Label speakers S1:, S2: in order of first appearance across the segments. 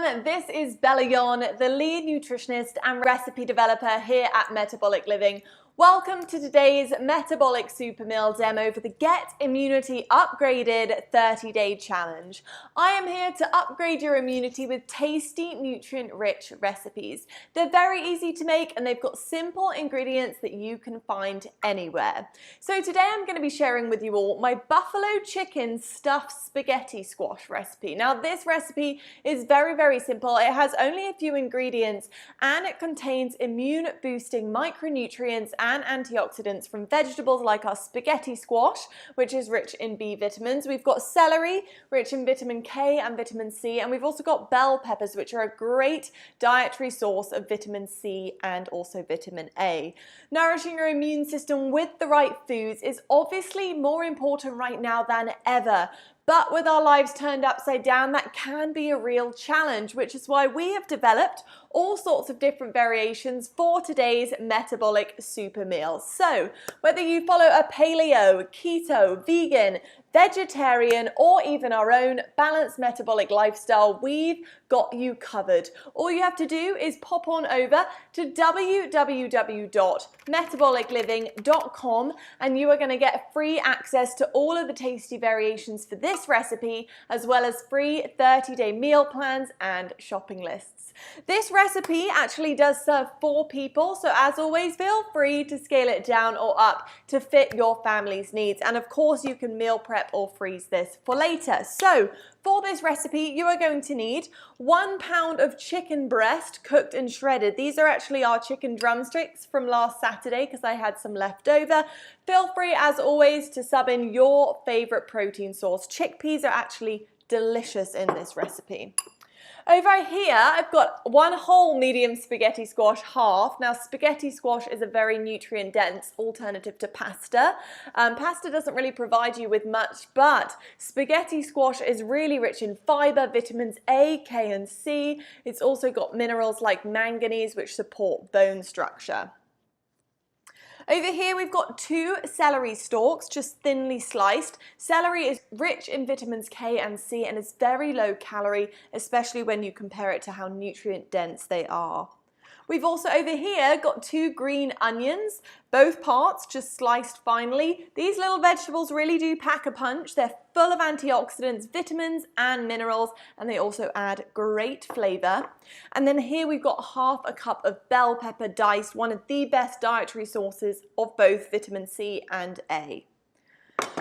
S1: everyone, this is Bella Yon, the lead nutritionist and recipe developer here at Metabolic Living. Welcome to today's Metabolic Super Meal demo for the Get Immunity Upgraded 30-Day Challenge. I am here to upgrade your immunity with tasty, nutrient-rich recipes. They're very easy to make and they've got simple ingredients that you can find anywhere. So today I'm going to be sharing with you all my buffalo chicken stuffed spaghetti squash recipe. Now this recipe is very simple. It has only a few ingredients and it contains immune-boosting micronutrients and antioxidants from vegetables like our spaghetti squash, which is rich in B vitamins. We've got celery, rich in vitamin K and vitamin C, and we've also got bell peppers, which are a great dietary source of vitamin C and also vitamin A. Nourishing your immune system with the right foods is obviously more important right now than ever. But with our lives turned upside down, that can be a real challenge, which is why we have developed all sorts of different variations for today's metabolic super meal. So whether you follow a paleo, keto, vegan, vegetarian, or even our own balanced metabolic lifestyle, we've got you covered. All you have to do is pop on over to www.metabolicliving.com and you are going to get free access to all of the tasty variations for this recipe, as well as free 30-day meal plans and shopping lists. This recipe actually does serve 4 people, so as always, feel free to scale it down or up to fit your family's needs. And of course, you can meal prep or freeze this for later. So for this recipe, you are going to need 1 pound of chicken breast cooked and shredded. These are actually our chicken drumsticks from last Saturday because I had some left over. Feel free, as always, to sub in your favorite protein source. Chickpeas are actually delicious in this recipe. Over here, I've got 1 whole medium spaghetti squash, half. Now, spaghetti squash is a very nutrient-dense alternative to pasta. Pasta doesn't really provide you with much, but spaghetti squash is really rich in fiber, vitamins A, K, and C. It's also got minerals like manganese, which support bone structure. Over here we've got 2 celery stalks, just thinly sliced. Celery is rich in vitamins K and C and is very low calorie, especially when you compare it to how nutrient dense they are. We've also over here got 2 green onions, both parts just sliced finely. These little vegetables really do pack a punch. They're full of antioxidants, vitamins and minerals, and they also add great flavor. And then here we've got half a cup of bell pepper diced, one of the best dietary sources of both vitamin C and A.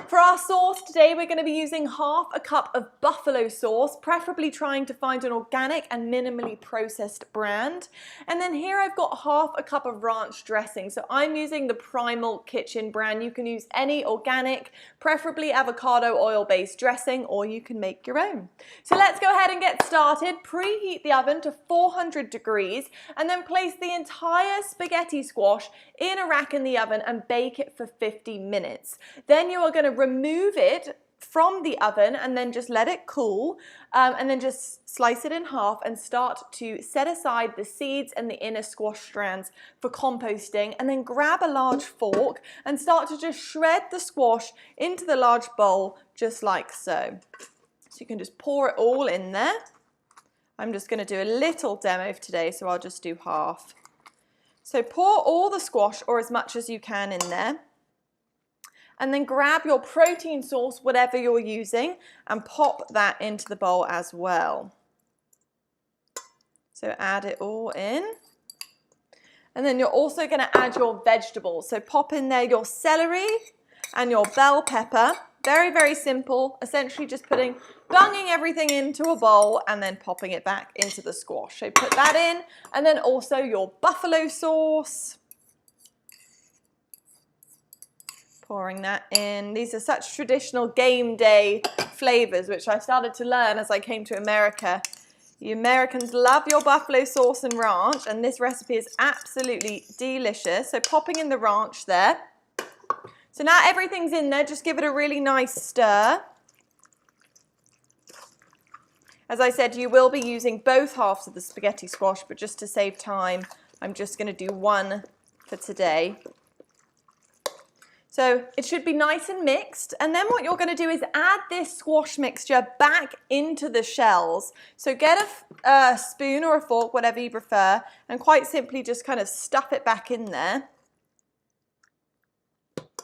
S1: For our sauce today, we're going to be using half a cup of buffalo sauce, preferably trying to find an organic and minimally processed brand. And then here I've got half a cup of ranch dressing. So I'm using the Primal Kitchen brand. You can use any organic, preferably avocado oil-based dressing, or you can make your own. So let's go ahead and get started. Preheat the oven to 400 degrees and then place the entire spaghetti squash in a rack in the oven and bake it for 50 minutes. Then you are going to remove it from the oven and then just let it cool and then just slice it in half and start to set aside the seeds and the inner squash strands for composting, and then grab a large fork and start to just shred the squash into the large bowl just like so. So you can just pour it all in there. I'm just going to do a little demo for today, so I'll just do half. So pour all the squash or as much as you can in there. And then grab your protein source, whatever you're using, and pop that into the bowl as well. So add it all in. And then you're also going to add your vegetables. So pop in there your celery and your bell pepper. Very simple. Essentially just bunging everything into a bowl and then popping it back into the squash. So put that in, and then also your buffalo sauce. Pouring that in. These are such traditional game day flavors, which I started to learn as I came to America. You Americans love your buffalo sauce and ranch, and this recipe is absolutely delicious. So popping in the ranch there. So now everything's in there, just give it a really nice stir. As I said, you will be using both halves of the spaghetti squash, but just to save time, I'm just going to do one for today. So it should be nice and mixed. And then what you're going to do is add this squash mixture back into the shells. So get a spoon or a fork, whatever you prefer, and quite simply just kind of stuff it back in there.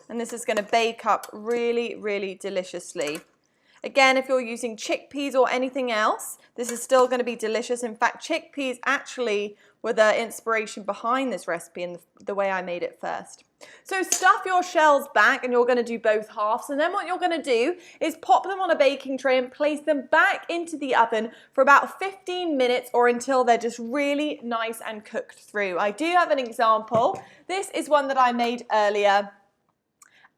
S1: And this is going to bake up really, really deliciously. Again, if you're using chickpeas or anything else, this is still going to be delicious. In fact, chickpeas actually were the inspiration behind this recipe and the way I made it first. So stuff your shells back, and you're going to do both halves. And then what you're going to do is pop them on a baking tray and place them back into the oven for about 15 minutes or until they're just really nice and cooked through. I do have an example. This is one that I made earlier.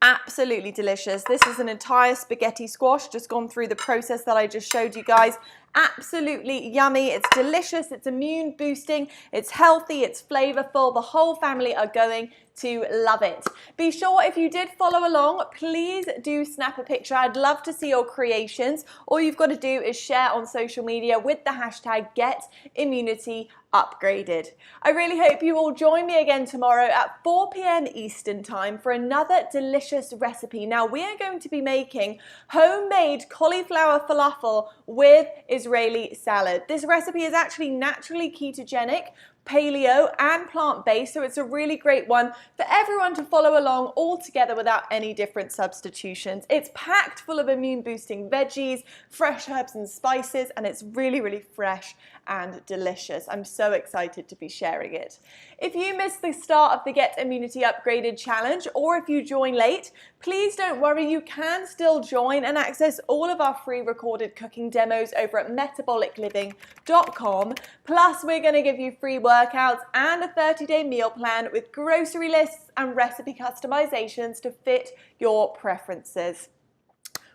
S1: Absolutely delicious. This is an entire spaghetti squash, just gone through the process that I just showed you guys. Absolutely yummy. It's delicious. It's immune boosting. It's healthy. It's flavorful. The whole family are going to love it. Be sure if you did follow along, please do snap a picture. I'd love to see your creations. All you've got to do is share on social media with the hashtag #GetImmunityUpgraded. I really hope you all join me again tomorrow at 4 p.m. Eastern time for another delicious recipe. Now we are going to be making homemade cauliflower falafel with Israeli salad. This recipe is actually naturally ketogenic, paleo and plant-based, so it's a really great one for everyone to follow along all together without any different substitutions. It's packed full of immune boosting veggies, fresh herbs and spices, and it's really, really fresh and delicious. I'm so excited to be sharing it. If you missed the start of the Get Immunity Upgraded challenge, or if you join late, please don't worry, you can still join and access all of our free recorded cooking demos over at metabolicliving.com. Plus, we're going to give you free workouts and a 30-day meal plan with grocery lists and recipe customizations to fit your preferences.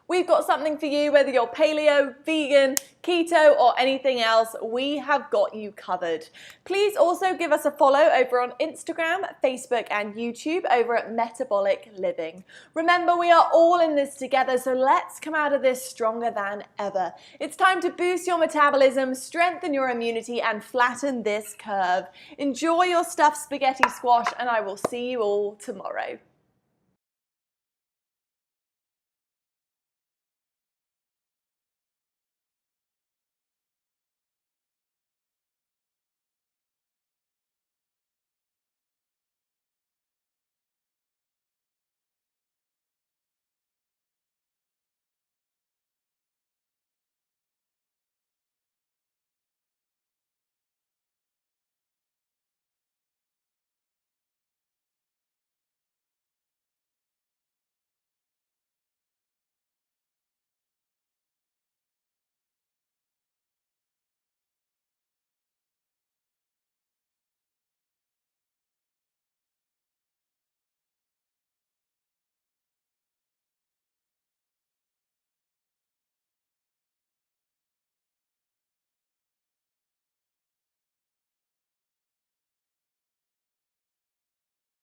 S1: We've got something for you, whether you're paleo, vegan, keto, or anything else, we have got you covered. Please also give us a follow over on Instagram, Facebook, and YouTube over at Metabolic Living. Remember, we are all in this together, so let's come out of this stronger than ever. It's time to boost your metabolism, strengthen your immunity, and flatten this curve. Enjoy your stuffed spaghetti squash, and I will see you all tomorrow.